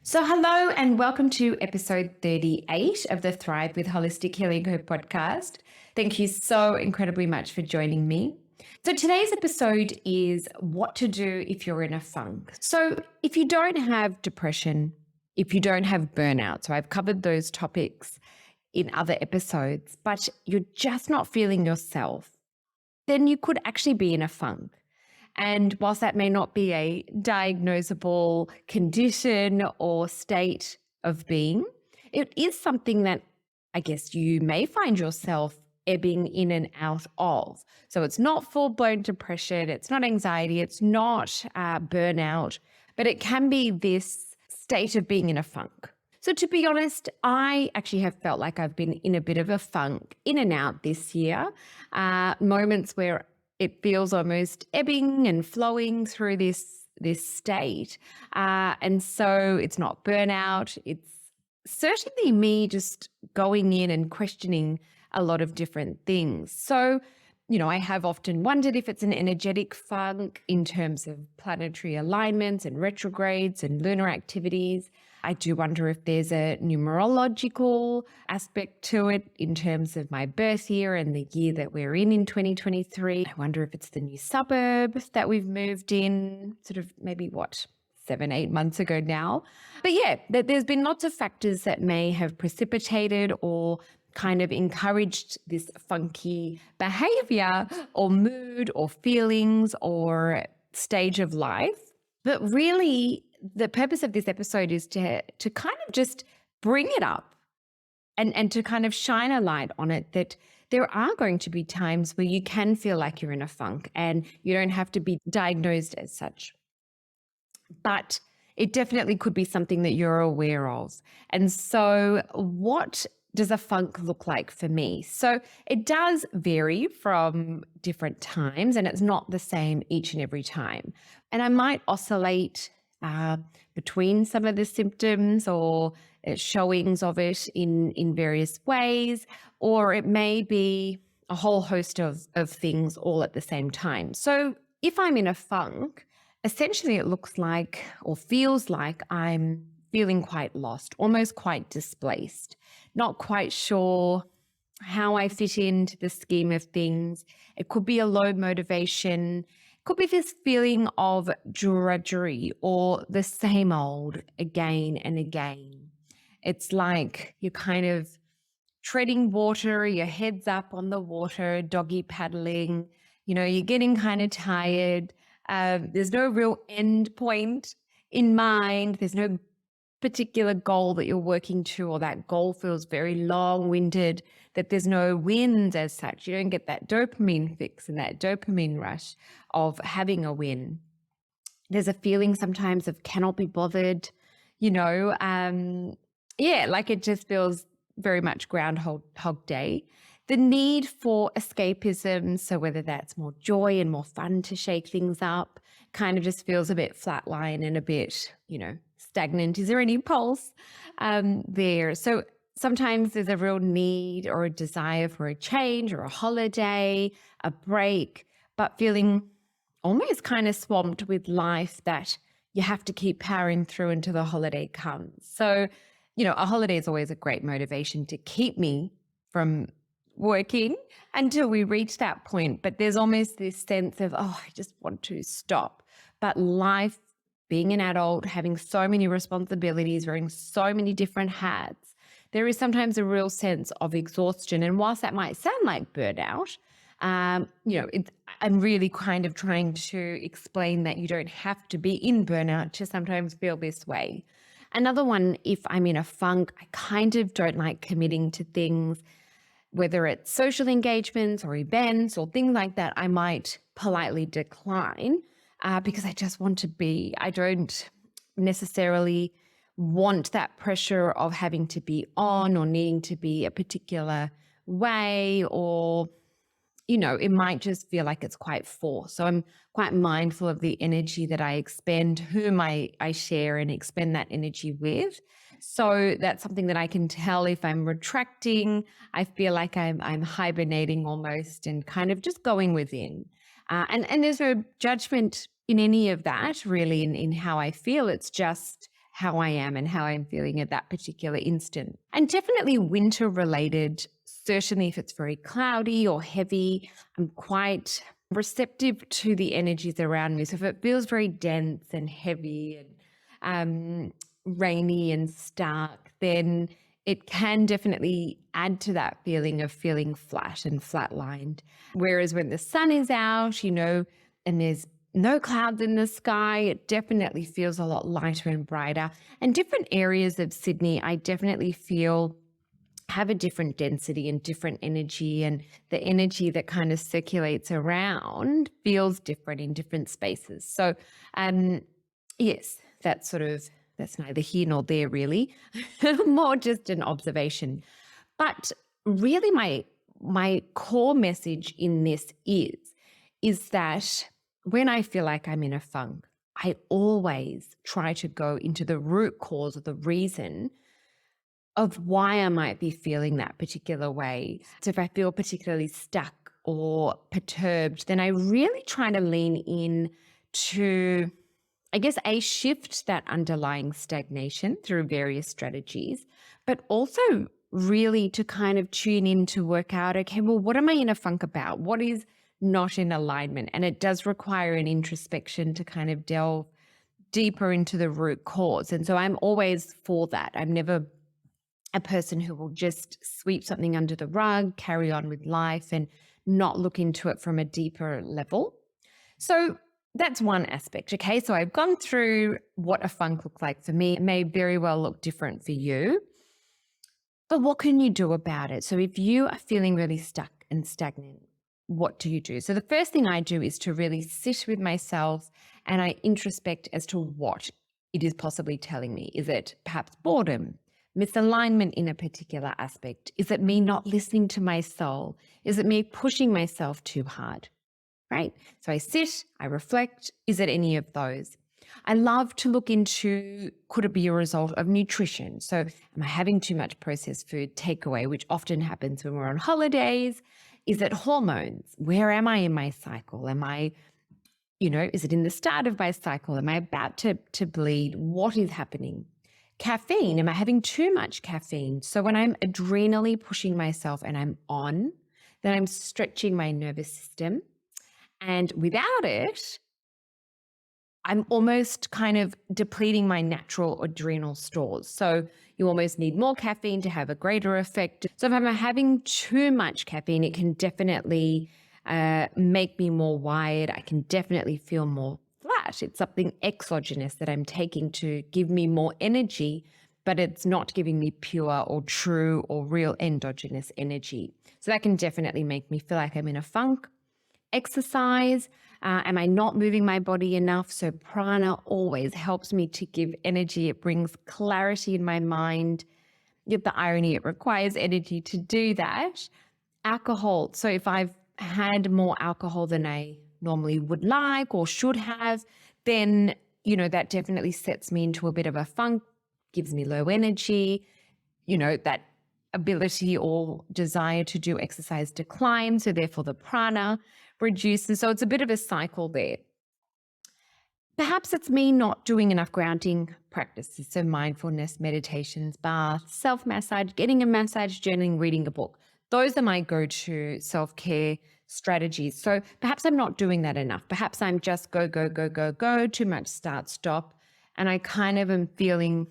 So, hello and welcome to episode 38 of the Thrive with Whole-istic Healing Co podcast. Thank you so incredibly much for joining me. So, today's episode is what to do if you're in a funk. So, if you don't have depression, if you don't have burnout, so I've covered those topics in other episodes, but you're just not feeling yourself, then you could actually be in a funk. And whilst that may not be a diagnosable condition or state of being, it is something that I guess you may find yourself ebbing in and out of. So it's not full-blown depression, it's not anxiety, it's not burnout, but it can be this state of being in a funk. So to be honest, I actually have felt like I've been in a bit of a funk in and out this year, moments where it feels almost ebbing and flowing through this state. And so it's not burnout. It's certainly me just going in and questioning a lot of different things. So, I have often wondered if it's an energetic funk in terms of planetary alignments and retrogrades and lunar activities. I do wonder if there's a numerological aspect to it in terms of my birth year and the year that we're in 2023. I wonder if it's the new suburb that we've moved in, sort of maybe 7, 8 months ago now. But yeah, there's been lots of factors that may have precipitated or kind of encouraged this funky behavior or mood or feelings or stage of life. But really, the purpose of this episode is to kind of just bring it up and to kind of shine a light on it, that there are going to be times where you can feel like you're in a funk and you don't have to be diagnosed as such. But it definitely could be something that you're aware of. And so what does a funk look like for me? So it does vary from different times and it's not the same each and every time. And I might oscillate between some of the symptoms or showings of it in various ways, or it may be a whole host of things all at the same time. So if I'm in a funk, essentially it looks like or feels like I'm feeling quite lost, almost quite displaced, not quite sure how I fit into the scheme of things. It could be a low motivation. It could be this feeling of drudgery or the same old again and again. It's like you're kind of treading water, your head's up on the water, doggy paddling, you're getting kind of tired. There's no real end point in mind. There's no particular goal that you're working to, or that goal feels very long-winded, that there's no wins as such. You don't get that dopamine fix and that dopamine rush of having a win. There's a feeling sometimes of cannot be bothered, like it just feels very much Groundhog Day. The need for escapism, so whether that's more joy and more fun to shake things up, kind of just feels a bit flatline and a bit, stagnant. Is there any pulse there? So sometimes there's a real need or a desire for a change or a holiday, a break, but feeling almost kind of swamped with life that you have to keep powering through until the holiday comes. So, a holiday is always a great motivation to keep me from working until we reach that point. But there's almost this sense of, I just want to stop. But life, being an adult, having so many responsibilities, wearing so many different hats, there is sometimes a real sense of exhaustion. And whilst that might sound like burnout, I'm really kind of trying to explain that you don't have to be in burnout to sometimes feel this way. Another one, if I'm in a funk, I kind of don't like committing to things, whether it's social engagements or events or things like that. I might politely decline because I just want to be. I don't necessarily want that pressure of having to be on or needing to be a particular way, or it might just feel like it's quite forced. So I'm quite mindful of the energy that I expend, whom I share and expend that energy with. So that's something that I can tell if I'm retracting. I feel like I'm hibernating almost and kind of just going within. And there's no judgment in any of that really in how I feel. It's just how I am and how I'm feeling at that particular instant. And definitely winter related, certainly if it's very cloudy or heavy, I'm quite receptive to the energies around me. So if it feels very dense and heavy and rainy and stark, then it can definitely add to that feeling of feeling flat and flatlined. Whereas when the sun is out, and there's no clouds in the sky, it definitely feels a lot lighter and brighter. And different areas of Sydney, I definitely feel have a different density and different energy, and the energy that kind of circulates around feels different in different spaces. So yes, that's neither here nor there really, more just an observation. But really my core message in this is that when I feel like I'm in a funk, I always try to go into the root cause or the reason of why I might be feeling that particular way. So if I feel particularly stuck or perturbed, then I really try to lean in to, I guess, shift that underlying stagnation through various strategies, but also really to kind of tune in to work out, okay, well, what am I in a funk about? What is not in alignment? And it does require an introspection to kind of delve deeper into the root cause. And so I'm always for that. I'm never a person who will just sweep something under the rug, carry on with life and not look into it from a deeper level. So that's one aspect. Okay. So I've gone through what a funk looks like for me. It may very well look different for you, but what can you do about it? So if you are feeling really stuck and stagnant, what do you do? So the first thing I do is to really sit with myself and I introspect as to what it is possibly telling me. Is it perhaps boredom? Misalignment in a particular aspect? Is it me not listening to my soul? Is it me pushing myself too hard? Right? So I sit, I reflect. Is it any of those? I love to look into, could it be a result of nutrition? So am I having too much processed food takeaway, which often happens when we're on holidays? Is it hormones? Where am I in my cycle? Am I, is it in the start of my cycle? Am I about to bleed? What is happening? Caffeine, am I having too much caffeine? So when I'm adrenally pushing myself and I'm on, then I'm stretching my nervous system. And without it, I'm almost kind of depleting my natural adrenal stores. So you almost need more caffeine to have a greater effect. So if I'm having too much caffeine, it can definitely make me more wired. I can definitely feel more flat. It's something exogenous that I'm taking to give me more energy, but it's not giving me pure or true or real endogenous energy. So that can definitely make me feel like I'm in a funk. Exercise, am I not moving my body enough? So prana always helps me to give energy. It brings clarity in my mind. Yet the irony, it requires energy to do that. Alcohol. So if I've had more alcohol than I normally would like or should have, then, that definitely sets me into a bit of a funk, gives me low energy, that ability or desire to do exercise declines. So therefore the prana reduces. So it's a bit of a cycle there. Perhaps it's me not doing enough grounding practices. So mindfulness, meditations, baths, self-massage, getting a massage, journaling, reading a book. Those are my go-to self-care strategies. So perhaps I'm not doing that enough. Perhaps I'm just go, go, go, go, go, too much start, stop. And I kind of am feeling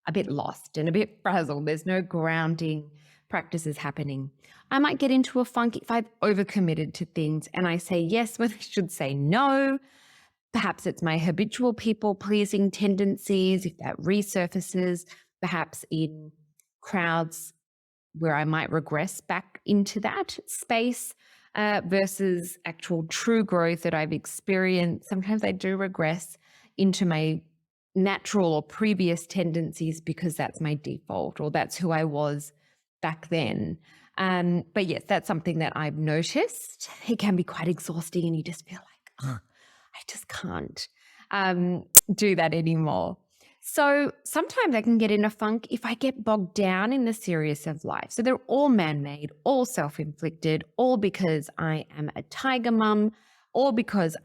a bit lost and a bit frazzled. There's no grounding practices happening. I might get into a funk if I've overcommitted to things and I say yes when I should say no. Perhaps it's my habitual people-pleasing tendencies, if that resurfaces, perhaps in crowds where I might regress back into that space versus actual true growth that I've experienced. Sometimes I do regress into my natural or previous tendencies because that's my default or that's who I was back then. But yes, that's something that I've noticed. It can be quite exhausting and you just feel like, I just can't do that anymore. So sometimes I can get in a funk if I get bogged down in the serious of life. So they're all man-made, all self-inflicted, all because I am a tiger mum, all because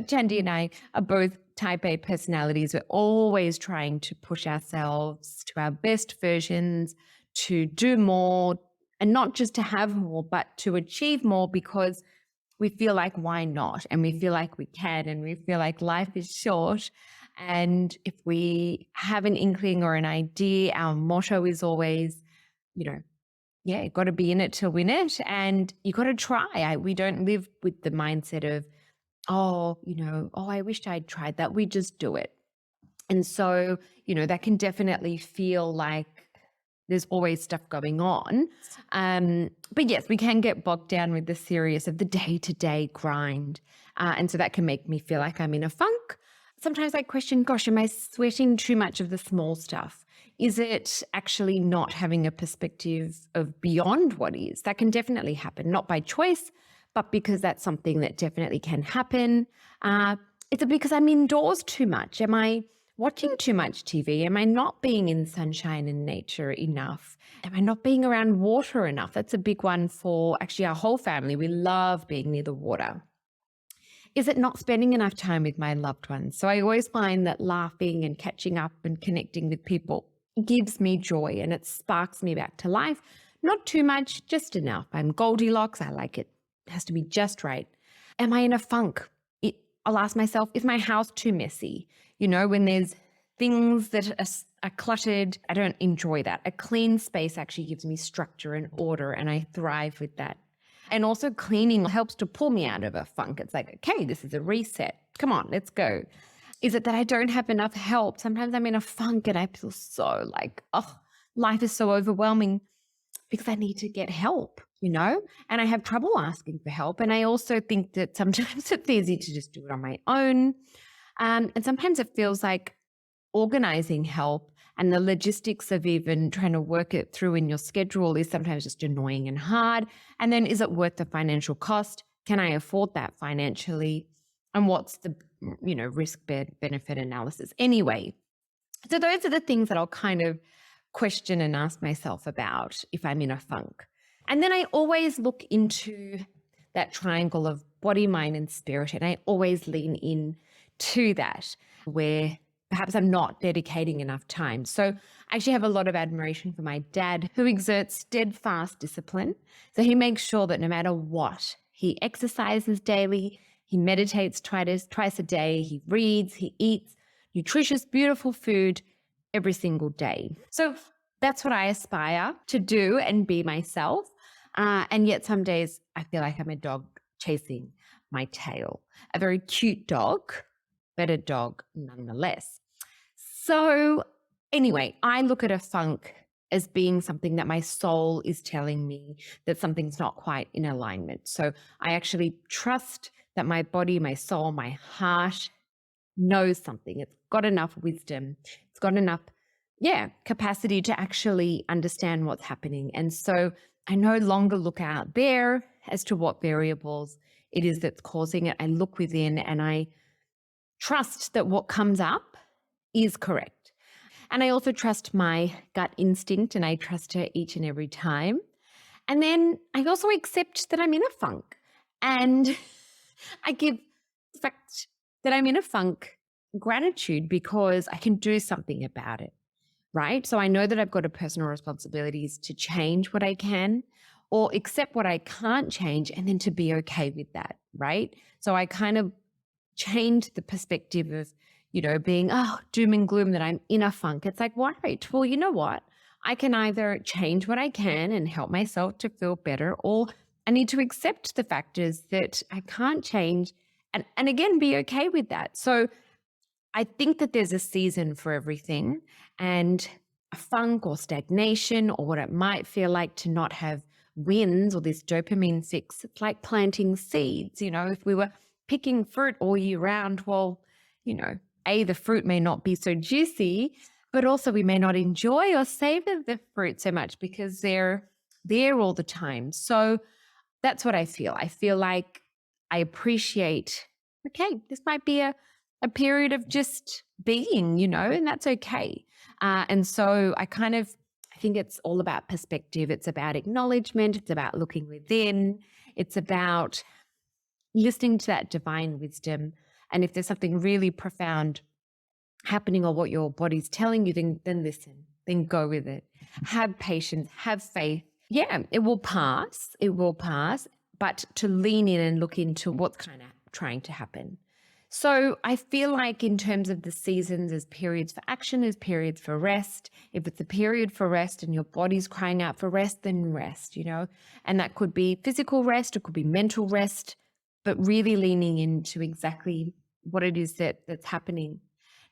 Chandy and I are both type A personalities. We're always trying to push ourselves to our best versions, to do more, and not just to have more, but to achieve more because we feel like why not? And we feel like we can, and we feel like life is short. And if we have an inkling or an idea, our motto is always, you know, yeah, got to be in it to win it. And you got to try. We don't live with the mindset of, oh, I wished I'd tried that. We just do it. And so, that can definitely feel like there's always stuff going on. But yes, we can get bogged down with the serious of the day-to-day grind. And so that can make me feel like I'm in a funk. Sometimes I question, gosh, am I sweating too much of the small stuff? Is it actually not having a perspective of beyond what is? That can definitely happen, not by choice, but because that's something that definitely can happen. Is it because I'm indoors too much? Am I watching too much TV? Am I not being in sunshine and nature enough? Am I not being around water enough? That's a big one for actually our whole family. We love being near the water. Is it not spending enough time with my loved ones? So I always find that laughing and catching up and connecting with people gives me joy and it sparks me back to life. Not too much, just enough. I'm Goldilocks. I like it. It has to be just right. Am I in a funk? I'll ask myself, is my house too messy? When there's things that are cluttered, I don't enjoy that. A clean space actually gives me structure and order, and I thrive with that. And also cleaning helps to pull me out of a funk. It's like, okay, this is a reset. Come on, let's go. Is it that I don't have enough help? Sometimes I'm in a funk and I feel so like, oh, life is so overwhelming because I need to get help, and I have trouble asking for help. And I also think that sometimes it's easy to just do it on my own. And sometimes it feels like organizing help and the logistics of even trying to work it through in your schedule is sometimes just annoying and hard. And then is it worth the financial cost? Can I afford that financially? And what's the, risk benefit analysis? Anyway, so those are the things that I'll kind of question and ask myself about if I'm in a funk. And then I always look into that triangle of body, mind, and spirit. And I always lean in to that where perhaps I'm not dedicating enough time. So I actually have a lot of admiration for my dad, who exerts steadfast discipline. So he makes sure that no matter what, he exercises daily, he meditates twice a day, he reads, he eats nutritious, beautiful food every single day. So that's what I aspire to do and be myself. And yet some days I feel like I'm a dog chasing my tail, a very cute dog, but a dog nonetheless. So anyway, I look at a funk as being something that my soul is telling me that something's not quite in alignment. So I actually trust that my body, my soul, my heart knows something. It's got enough wisdom. It's got enough, capacity to actually understand what's happening. And so I no longer look out there as to what variables it is that's causing it. I look within and I trust that what comes up is correct. And I also trust my gut instinct and I trust her each and every time. And then I also accept that I'm in a funk and I give the fact that I'm in a funk gratitude because I can do something about it, right? So I know that I've got a personal responsibilities to change what I can or accept what I can't change and then to be okay with that, right? So I kind of changed the perspective of, being, doom and gloom that I'm in a funk. It's like, right, well, you know what? I can either change what I can and help myself to feel better, or I need to accept the factors that I can't change and again, be okay with that. So I think that there's a season for everything, and a funk or stagnation or what it might feel like to not have wins or this dopamine fix, it's like planting seeds. If we were picking fruit all year round, well, the fruit may not be so juicy, but also we may not enjoy or savor the fruit so much because they're there all the time. So that's what I feel. I feel like I appreciate, okay, this might be a period of just being, and that's okay. And so I think it's all about perspective. It's about acknowledgement. It's about looking within. It's about listening to that divine wisdom And if there's something really profound happening or what your body's telling you, then listen, then go with it. Have patience, have faith. Yeah, it will pass. It will pass. But to lean in and look into what's kind of trying to happen. So I feel like in terms of the seasons, there's periods for action, there's periods for rest. If it's a period for rest and your body's crying out for rest, then rest, and that could be physical rest, it could be mental rest, but really leaning into exactly what it is that's happening.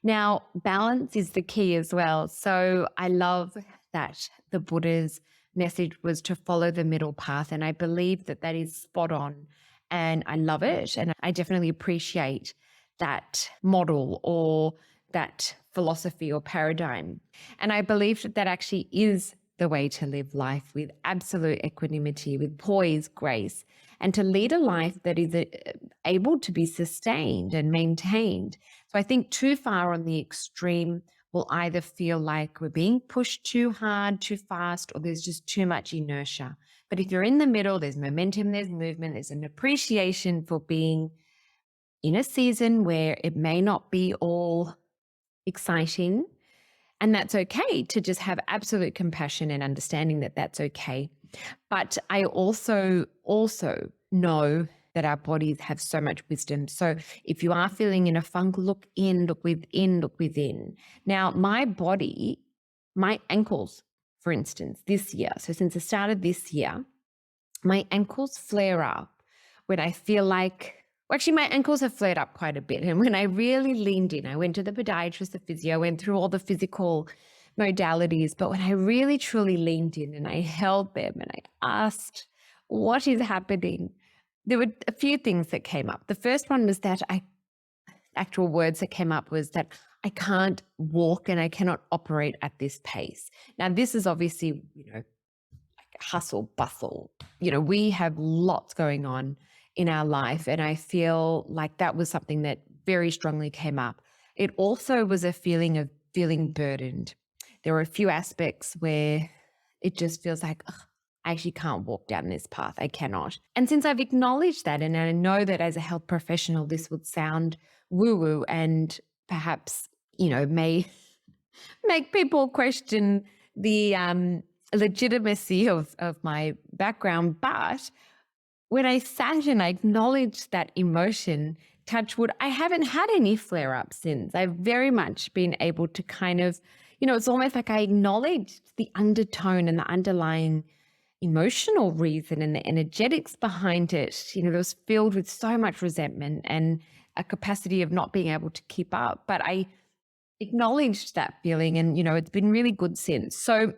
Now, balance is the key as well. So I love that the Buddha's message was to follow the middle path. And I believe that is spot on. And I love it. And I definitely appreciate that model or that philosophy or paradigm. And I believe that actually is the way to live life, with absolute equanimity, with poise, grace, and to lead a life that is able to be sustained and maintained. So I think too far on the extreme will either feel like we're being pushed too hard, too fast, or there's just too much inertia. But if you're in the middle, there's momentum, there's movement, there's an appreciation for being in a season where it may not be all exciting. And that's okay to just have absolute compassion and understanding that that's okay. But I also know that our bodies have so much wisdom. So if you are feeling in a funk, look in, look within, look within. Now, my body, my ankles, for instance, this year, so since the start of this year, my ankles flare up when I feel like, well, actually, my ankles have flared up quite a bit. And when I really leaned in, I went to the podiatrist, the physio, went through all the physical modalities. But when I really, truly leaned in and I held them and I asked, what is happening? There were a few things that came up. The first one was that actual words that came up was that I can't walk and I cannot operate at this pace. Now, this is obviously, hustle, bustle. We have lots going on in our life. And I feel like that was something that very strongly came up. It also was a feeling of feeling burdened. There were a few aspects where it just feels like, I actually can't walk down this path. I cannot. And since I've acknowledged that, and I know that as a health professional, this would sound woo-woo and perhaps, may make people question the legitimacy of my background. But when I sat and I acknowledged that emotion, touch wood, I haven't had any flare-ups since. I've very much been able to kind of, it's almost like I acknowledged the undertone and the underlying emotional reason and the energetics behind it. It was filled with so much resentment and a capacity of not being able to keep up. But I acknowledged that feeling and, it's been really good since. So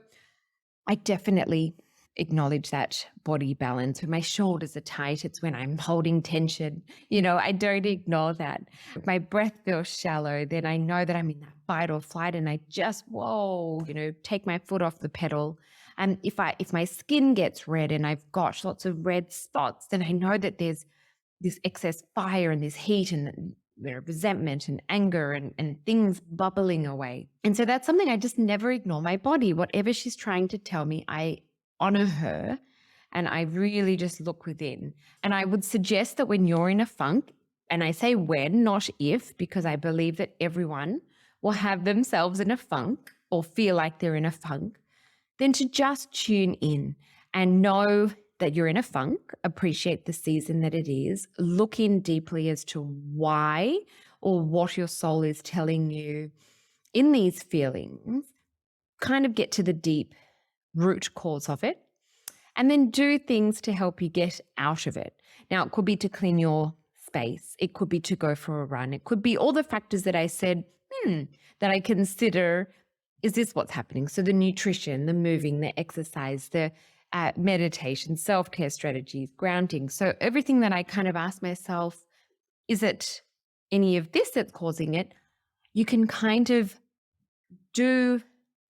I definitely acknowledge that body balance. When my shoulders are tight, it's when I'm holding tension. I don't ignore that. If my breath feels shallow, then I know that I'm in that fight or flight and I just, take my foot off the pedal. And if my skin gets red and I've got lots of red spots, then I know that there's this excess fire and this heat and resentment and anger and things bubbling away. And so that's something I just never ignore my body. Whatever she's trying to tell me, I honor her and I really just look within. And I would suggest that when you're in a funk, and I say when, not if, because I believe that everyone will have themselves in a funk or feel like they're in a funk, then to just tune in and know that you're in a funk, appreciate the season that it is, look in deeply as to why or what your soul is telling you in these feelings, kind of get to the deep root cause of it, and then do things to help you get out of it. Now, it could be to clean your space. It could be to go for a run. It could be all the factors that I said, that I consider, is this what's happening? So the nutrition, the moving, the exercise, the meditation, self-care strategies, grounding. So everything that I kind of ask myself, is it any of this that's causing it? You can kind of do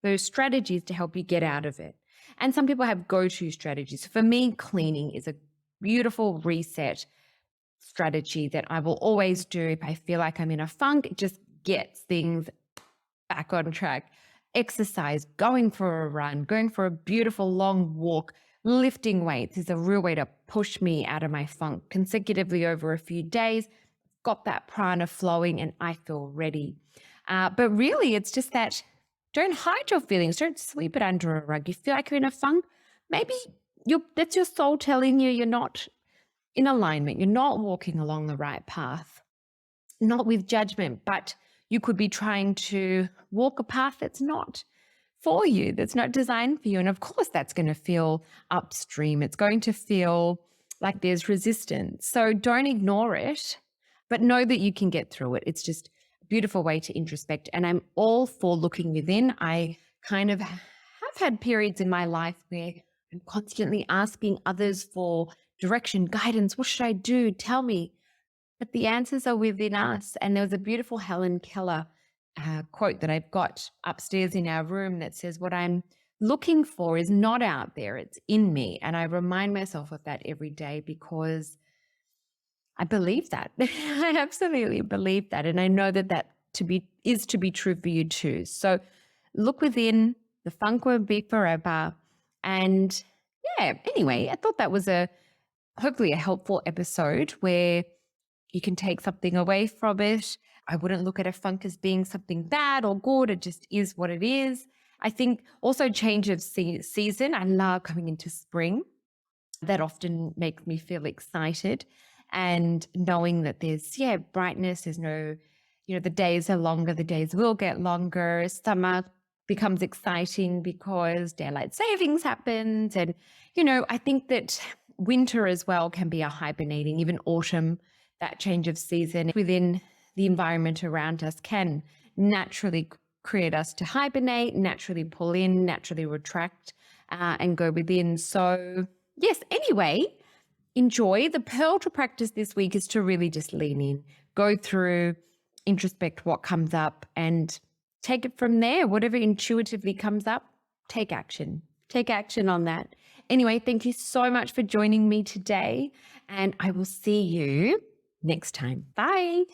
those strategies to help you get out of it. And some people have go-to strategies. For me, cleaning is a beautiful reset strategy that I will always do if I feel like I'm in a funk. It just gets things back on track. Exercise, going for a run, going for a beautiful long walk, lifting weights is a real way to push me out of my funk consecutively over a few days. got that prana flowing and I feel ready. But really, it's just that don't hide your feelings. Don't sweep it under a rug. You feel like you're in a funk. Maybe that's your soul telling you you're not in alignment. You're not walking along the right path, not with judgment, but you could be trying to walk a path that's not for you, that's not designed for you. And of course, that's going to feel upstream. It's going to feel like there's resistance. So don't ignore it, but know that you can get through it. It's just a beautiful way to introspect. And I'm all for looking within. I kind of have had periods in my life where I'm constantly asking others for direction, guidance. What should I do? Tell me. But the answers are within us. And there was a beautiful Helen Keller quote that I've got upstairs in our room that says, what I'm looking for is not out there, it's in me. And I remind myself of that every day because I believe that. I absolutely believe that. And I know that is to be true for you too. So look within, the funk won't be forever. And yeah, anyway, I thought that was hopefully a helpful episode where you can take something away from it. I wouldn't look at a funk as being something bad or good. It just is what it is. I think also change of season. I love coming into spring. That often makes me feel excited. And knowing that there's, brightness, there's no, the days are longer, the days will get longer. Summer becomes exciting because daylight savings happens. And, I think that winter as well can be a hibernating, even autumn, that change of season within the environment around us can naturally create us to hibernate, naturally pull in, naturally retract, and go within. So yes, anyway, enjoy. The pearl to practice this week is to really just lean in, go through, introspect what comes up and take it from there. Whatever intuitively comes up, take action. Take action on that. Anyway, thank you so much for joining me today, and I will see you next time. Bye.